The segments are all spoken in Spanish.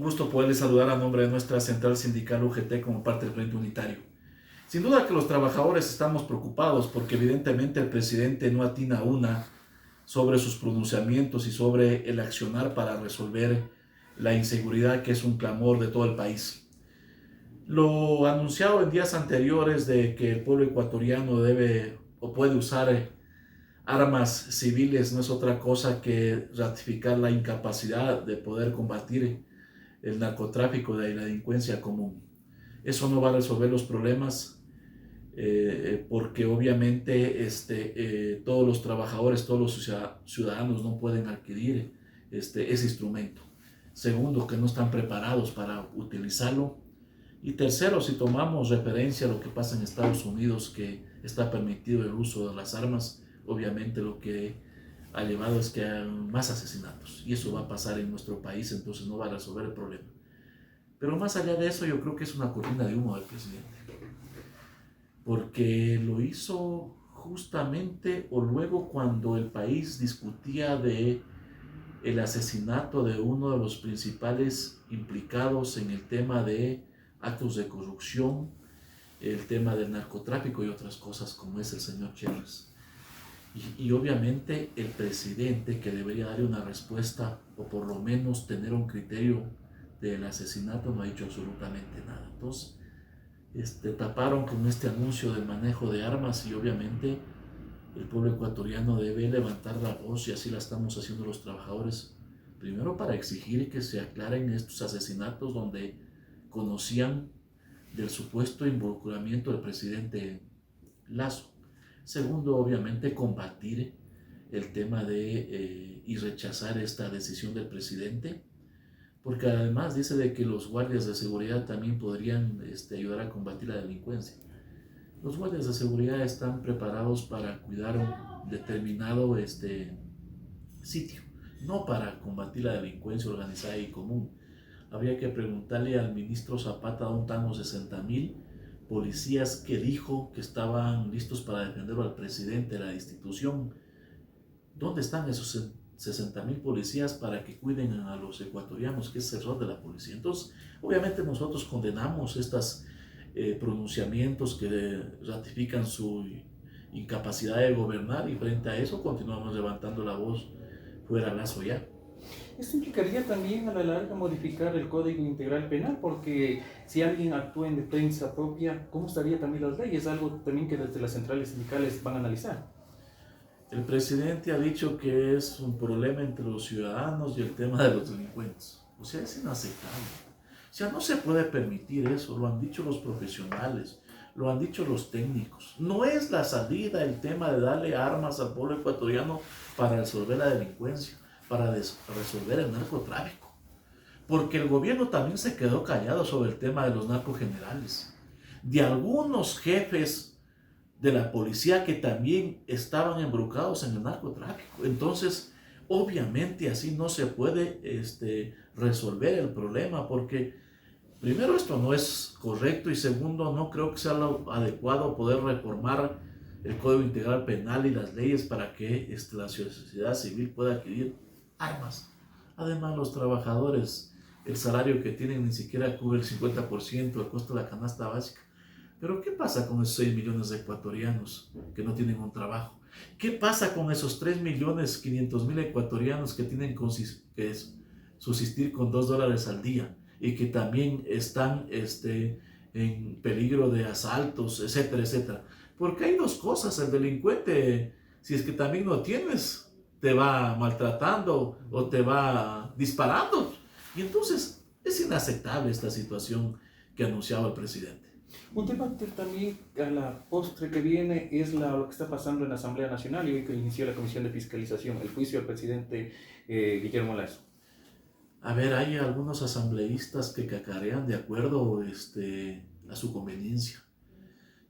gusto poderles saludar a nombre de nuestra central sindical UGT como parte del Frente Unitario. Sin duda que los trabajadores estamos preocupados porque evidentemente el presidente no atina una sobre sus pronunciamientos y sobre el accionar para resolver la inseguridad que es un clamor de todo el país. Lo anunciado en días anteriores de que el pueblo ecuatoriano debe o puede usar armas civiles no es otra cosa que ratificar la incapacidad de poder combatir el narcotráfico y la delincuencia común. Eso no va a resolver los problemas porque obviamente todos los trabajadores, todos los ciudadanos no pueden adquirir ese instrumento. Segundo, que no están preparados para utilizarlo. Y tercero, si tomamos referencia a lo que pasa en Estados Unidos, que está permitido el uso de las armas, obviamente lo que ha llevado es que hay más asesinatos. Y eso va a pasar en nuestro país, entonces no va a resolver el problema. Pero más allá de eso, yo creo que es una cortina de humo del presidente. Porque lo hizo justamente o luego cuando el país discutía de el asesinato de uno de los principales implicados en el tema de actos de corrupción, el tema del narcotráfico y otras cosas como es el señor Chávez. Y obviamente el presidente, que debería darle una respuesta o por lo menos tener un criterio del asesinato, no ha dicho absolutamente nada. Entonces taparon con este anuncio del manejo de armas y obviamente el pueblo ecuatoriano debe levantar la voz y así la estamos haciendo los trabajadores. Primero para exigir que se aclaren estos asesinatos donde conocían del supuesto involucramiento del presidente Lazo. Segundo, obviamente combatir el tema de y rechazar esta decisión del presidente, porque además dice de que los guardias de seguridad también podrían ayudar a combatir la delincuencia. Los guardias de seguridad están preparados para cuidar un determinado sitio, no para combatir la delincuencia organizada y común. Habría que preguntarle al ministro Zapata dónde están los 60,000 policías que dijo que estaban listos para defender al presidente de la institución. ¿Dónde están esos 60,000 policías para que cuiden a los ecuatorianos, que es el rol de la policía? Entonces, obviamente nosotros condenamos estos pronunciamientos que ratifican su incapacidad de gobernar y frente a eso continuamos levantando la voz fuera Lazo ya. Esto implicaría también a la larga modificar el Código Integral Penal, porque si alguien actúa en defensa propia, ¿cómo estarían también las leyes? Algo también que desde las centrales sindicales van a analizar. El presidente ha dicho que es un problema entre los ciudadanos y el tema de los delincuentes. O sea, es inaceptable. O sea, no se puede permitir eso, lo han dicho los profesionales, lo han dicho los técnicos. No es la salida el tema de darle armas al pueblo ecuatoriano para resolver la delincuencia, para resolver el narcotráfico. Porque el gobierno también se quedó callado sobre el tema de los narcogenerales, de algunos jefes de la policía que también estaban embrucados en el narcotráfico. Entonces, obviamente así no se puede resolver el problema, porque primero esto no es correcto y segundo no creo que sea lo adecuado poder reformar el Código Integral Penal y las leyes para que la sociedad civil pueda adquirir armas. Además, los trabajadores, el salario que tienen ni siquiera cubre el 50% del costo de la canasta básica. Pero ¿qué pasa con esos 6 millones de ecuatorianos que no tienen un trabajo? ¿Qué pasa con esos 3.500.000 ecuatorianos que tienen que subsistir con $2 al día y que también están en peligro de asaltos, etcétera, etcétera? Porque hay dos cosas, el delincuente, si es que también no tienes, te va maltratando o te va disparando. Y entonces es inaceptable esta situación que anunciaba el presidente. Un tema que también a la postre que viene es lo que está pasando en la Asamblea Nacional y hoy que inició la Comisión de Fiscalización, el juicio al presidente Guillermo Lasso. A ver, hay algunos asambleístas que cacarean de acuerdo a su conveniencia.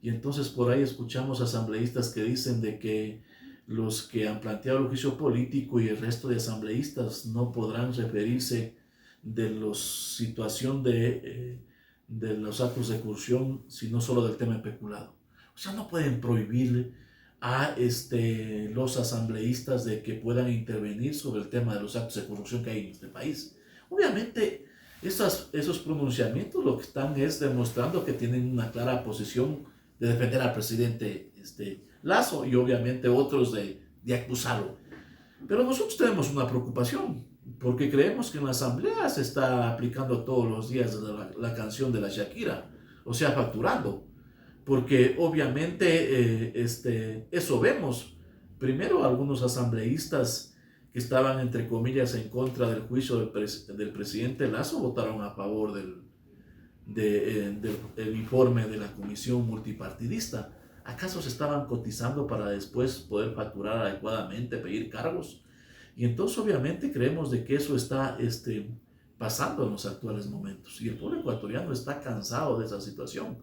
Y entonces por ahí escuchamos asambleístas que dicen de que los que han planteado el juicio político y el resto de asambleístas no podrán referirse de la situación de los actos de corrupción, sino solo del tema especulado. O sea, no pueden prohibir a los asambleístas de que puedan intervenir sobre el tema de los actos de corrupción que hay en este país. Obviamente, Esos pronunciamientos lo que están es demostrando que tienen una clara posición de defender al presidente Lasso y obviamente otros de acusarlo. Pero nosotros tenemos una preocupación porque creemos que en la asamblea se está aplicando todos los días la canción de la Shakira, o sea, facturando, porque obviamente eso vemos. Primero, algunos asambleístas que estaban, entre comillas, en contra del juicio del presidente Lasso votaron a favor del informe de la comisión multipartidista. ¿Acaso se estaban cotizando para después poder facturar adecuadamente, pedir cargos? Y entonces obviamente creemos de que eso está pasando en los actuales momentos. Y el pueblo ecuatoriano está cansado de esa situación.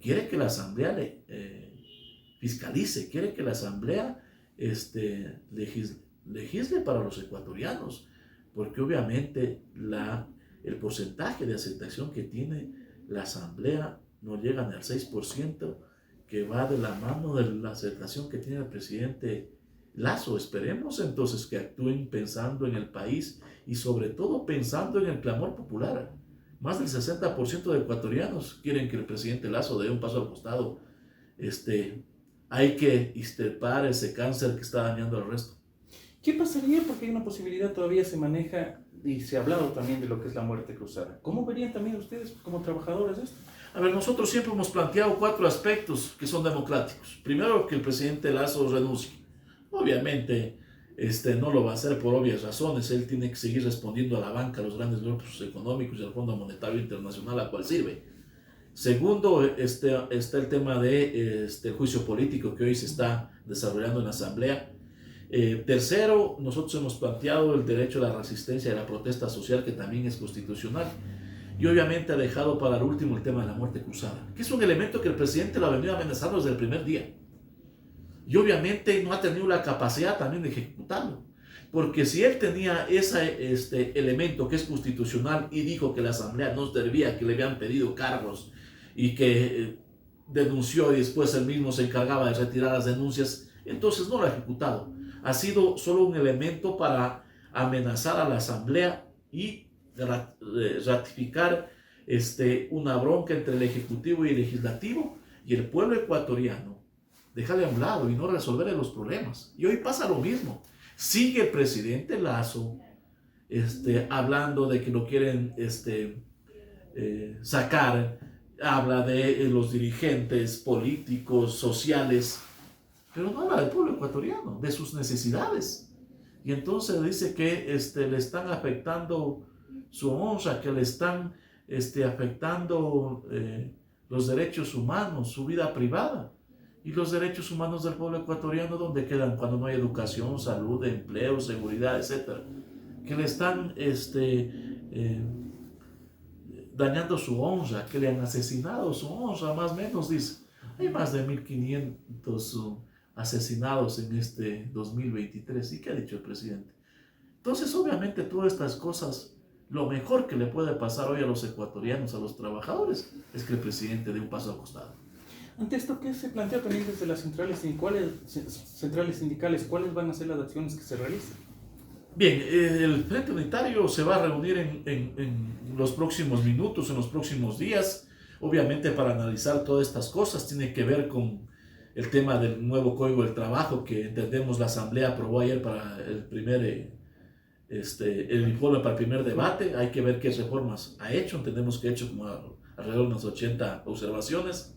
Quiere que la asamblea fiscalice, quiere que la asamblea legisle para los ecuatorianos, porque obviamente el porcentaje de aceptación que tiene la asamblea no llega ni al 6%, que va de la mano de la aceptación que tiene el presidente Lasso. Esperemos entonces que actúen pensando en el país y sobre todo pensando en el clamor popular. Más del 60% de ecuatorianos quieren que el presidente Lasso dé un paso al costado. Hay que extirpar ese cáncer que está dañando al resto. ¿Qué pasaría? Porque hay una posibilidad, todavía se maneja y se ha hablado también de lo que es la muerte cruzada. ¿Cómo verían también ustedes como trabajadores esto? A ver, nosotros siempre hemos planteado 4 aspectos que son democráticos. Primero, que el presidente Lasso renuncie. Obviamente, no lo va a hacer por obvias razones. Él tiene que seguir respondiendo a la banca, a los grandes grupos económicos y al Fondo Monetario Internacional, a cual sirve. Segundo, está el tema de juicio político que hoy se está desarrollando en la Asamblea. Tercero, nosotros hemos planteado el derecho a la resistencia y a la protesta social, que también es constitucional. Y obviamente ha dejado para el último el tema de la muerte cruzada, que es un elemento que el presidente lo ha venido amenazando desde el primer día. Y obviamente no ha tenido la capacidad también de ejecutarlo. Porque si él tenía ese elemento que es constitucional y dijo que la asamblea no servía, que le habían pedido cargos y que denunció y después él mismo se encargaba de retirar las denuncias, entonces no lo ha ejecutado. Ha sido solo un elemento para amenazar a la asamblea y ratificar una bronca entre el ejecutivo y el legislativo, y el pueblo ecuatoriano dejarle a un lado y no resolver los problemas. Y hoy pasa lo mismo. Sigue el presidente Lasso hablando de que lo quieren sacar, habla de los dirigentes políticos, sociales, pero no habla del pueblo ecuatoriano, de sus necesidades. Y entonces dice que le están afectando su honra, que le están afectando los derechos humanos, su vida privada. Y los derechos humanos del pueblo ecuatoriano, ¿dónde quedan cuando no hay educación, salud, empleo, seguridad, etcétera? Que le están dañando su honra, que le han asesinado su honra, más o menos, dice. Hay más de 1.500 asesinados en este 2023. ¿Y qué ha dicho el presidente? Entonces, obviamente, todas estas cosas, lo mejor que le puede pasar hoy a los ecuatorianos, a los trabajadores, es que el presidente dé un paso al costado. Ante esto, ¿qué se plantea también desde las centrales sindicales? ¿Cuáles van a ser las acciones que se realicen? Bien, el Frente Unitario se va a reunir en los próximos minutos, en los próximos días, obviamente para analizar todas estas cosas. Tiene que ver con el tema del nuevo Código del Trabajo que entendemos la Asamblea aprobó ayer para el informe para el primer debate. Hay que ver qué reformas ha hecho. Entendemos que ha hecho como alrededor de unas 80 observaciones.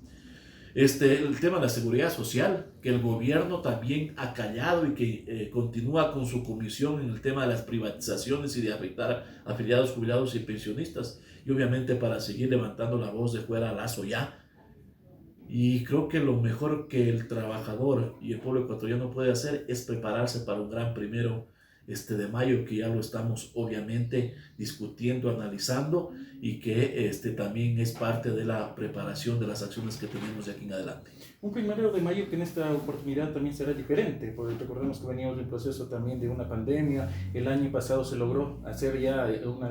El tema de la seguridad social, que el gobierno también ha callado y que continúa con su comisión en el tema de las privatizaciones y de afectar a afiliados, jubilados y pensionistas. Y obviamente para seguir levantando la voz de fuera Lasso ya. Y creo que lo mejor que el trabajador y el pueblo ecuatoriano puede hacer es prepararse para un gran 1 de mayo, que ya lo estamos obviamente discutiendo, analizando, y que también es parte de la preparación de las acciones que tenemos de aquí en adelante. Un 1 de mayo que en esta oportunidad también será diferente, porque recordemos que veníamos de un proceso también de una pandemia. El año pasado se logró hacer ya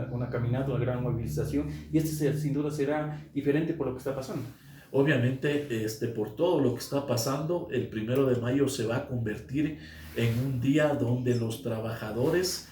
una caminata, una gran movilización, y sin duda será diferente por lo que está pasando. Obviamente, por todo lo que está pasando, el 1 de mayo se va a convertir en un día donde los trabajadores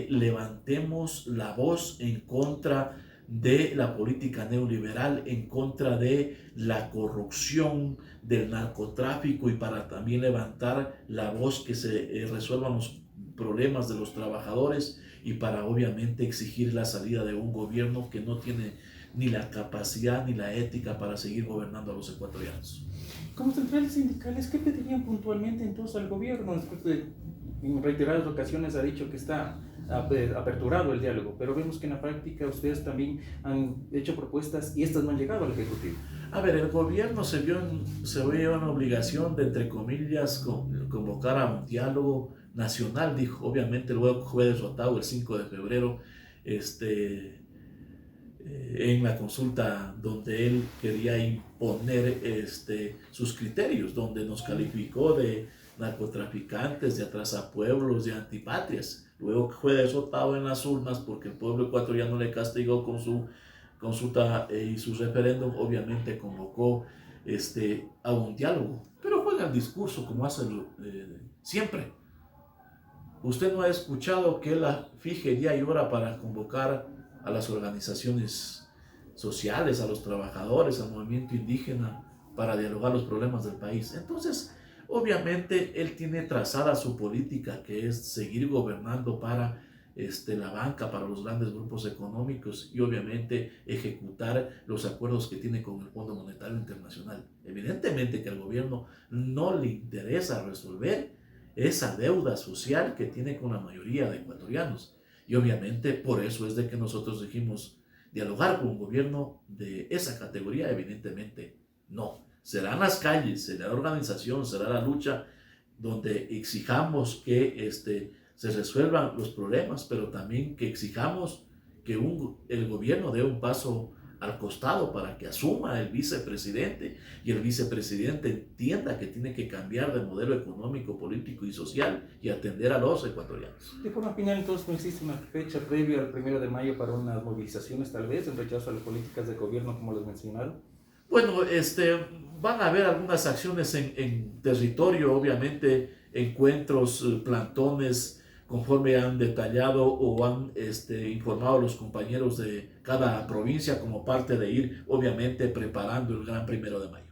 levantemos la voz en contra de la política neoliberal, en contra de la corrupción, del narcotráfico, y para también levantar la voz que se resuelvan los problemas de los trabajadores, y para obviamente exigir la salida de un gobierno que no tiene ni la capacidad ni la ética para seguir gobernando a los ecuatorianos. Como centrales sindicales, ¿qué pedirían puntualmente entonces al gobierno? En reiteradas ocasiones ha dicho que está aperturado el diálogo, pero vemos que en la práctica ustedes también han hecho propuestas y estas no han llegado al Ejecutivo. A ver, el gobierno se vio en obligación de, entre comillas, convocar a un diálogo nacional, dijo. Obviamente luego fue derrotado el 5 de febrero en la consulta, donde él quería imponer sus criterios, donde nos calificó de narcotraficantes, de atrasapueblos, de antipatrias. Luego fue derrotado en las urnas porque el pueblo ecuatoriano le castigó con su consulta y su referéndum. Obviamente convocó a un diálogo, pero juega el discurso como hace siempre. Usted no ha escuchado que él fije día y hora para convocar a las organizaciones sociales, a los trabajadores, al movimiento indígena, para dialogar los problemas del país. Entonces, obviamente, él tiene trazada su política, que es seguir gobernando para la banca, para los grandes grupos económicos, y obviamente ejecutar los acuerdos que tiene con el Fondo Monetario Internacional. Evidentemente que al gobierno no le interesa resolver esa deuda social que tiene con la mayoría de ecuatorianos. Y obviamente por eso es de que nosotros dijimos dialogar con un gobierno de esa categoría. Evidentemente no. Serán las calles, será la organización, será la lucha donde exijamos que se resuelvan los problemas, pero también que exijamos que el gobierno dé un paso al costado para que asuma el vicepresidente, y el vicepresidente entienda que tiene que cambiar de modelo económico, político y social y atender a los ecuatorianos. De forma final, entonces, ¿no existe una fecha previa al 1 de mayo para unas movilizaciones, tal vez, en rechazo a las políticas de gobierno, como les mencionaron? Bueno, van a haber algunas acciones en territorio, obviamente, encuentros, plantones, conforme han detallado o han informado los compañeros de cada provincia, como parte de ir, obviamente, preparando el gran 1 de mayo.